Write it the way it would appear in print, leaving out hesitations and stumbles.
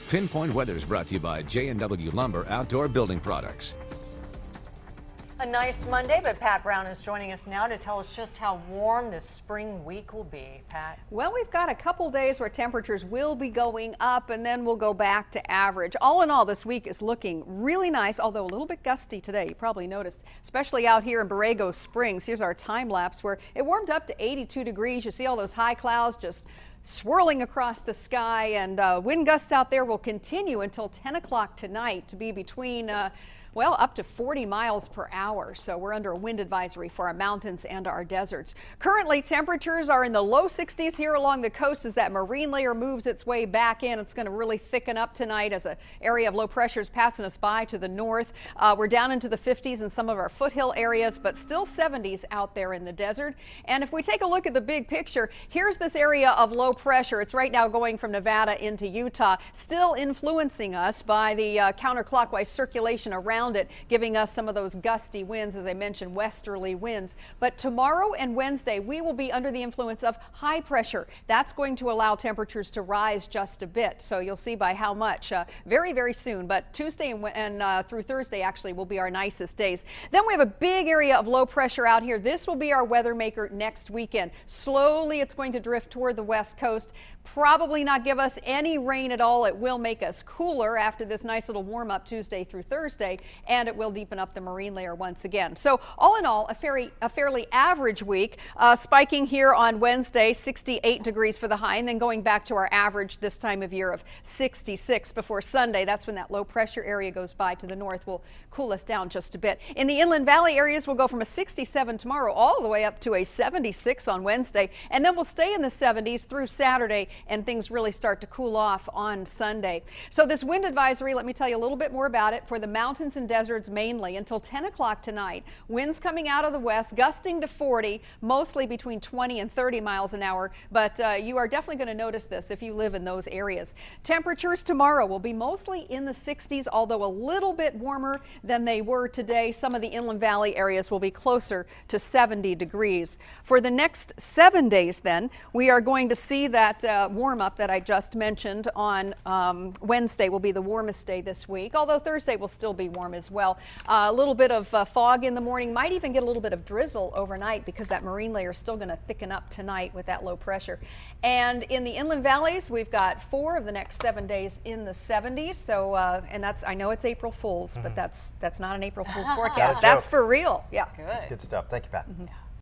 Pinpoint Weather is brought to you by J&W Lumber Outdoor Building Products. A nice Monday, but Pat Brown is joining us now to tell us just how warm this spring week will be. Pat? Well, we've got a couple days where temperatures will be going up and then we'll go back to average. All in all, this week is looking really nice, although a little bit gusty today. You probably noticed, especially out here in Borrego Springs. Here's our time lapse where it warmed up to 82 degrees. You see all those high clouds just swirling across the sky, and wind gusts out there will continue until 10 o'clock tonight to be between well, up to 40 miles per hour. So we're under a wind advisory for our mountains and our deserts. Currently, temperatures are in the low 60s here along the coast as that marine layer moves its way back in. It's going to really thicken up tonight as an area of low pressure is passing us by to the north. We're down into the 50s in some of our foothill areas, but still 70s out there in the desert. And if we take a look at the big picture, here's this area of low pressure. It's right now going from Nevada into Utah, still influencing us by the counterclockwise circulation around it, giving us some of those gusty winds, as I mentioned, westerly winds. But tomorrow and Wednesday, we will be under the influence of high pressure. That's going to allow temperatures to rise just a bit. So you'll see by how much very, very soon. But Tuesday and through Thursday actually will be our nicest days. Then we have a big area of low pressure out here. This will be our weather maker next weekend. Slowly, it's going to drift toward the west coast. Probably not give us any rain at all. It will make us cooler after this nice little warm up Tuesday through Thursday, and it will deepen up the marine layer once again. So all in all, a fairly average week, spiking here on Wednesday, 68 degrees for the high, and then going back to our average this time of year of 66 before Sunday. That's when that low pressure area goes by to the north, will cool us down just a bit. In the inland valley areas, we'll go from a 67 tomorrow all the way up to a 76 on Wednesday, and then we'll stay in the 70s through Saturday, and things really start to cool off on Sunday. So this wind advisory, let me tell you a little bit more about it. For the mountains and deserts mainly until 10 o'clock tonight, winds coming out of the west, gusting to 40, mostly between 20 and 30 miles an hour. But you are definitely going to notice this if you live in those areas. Temperatures tomorrow will be mostly in the 60s, although a little bit warmer than they were today. Some of the inland valley areas will be closer to 70 degrees. For the next 7 days then, we are going to see that warm up that I just mentioned. On Wednesday will be the warmest day this week, although Thursday will still be warm as well. A little bit of fog in the morning, might even get a little bit of drizzle overnight because that marine layer is still going to thicken up tonight with that low pressure. And in the inland valleys, we've got 4 of the next 7 days in the 70s. So and that's, I know it's April Fool's, but that's not an April Fool's forecast. That's for real. Yeah. Good. That's good stuff. Thank you, Pat. Yeah.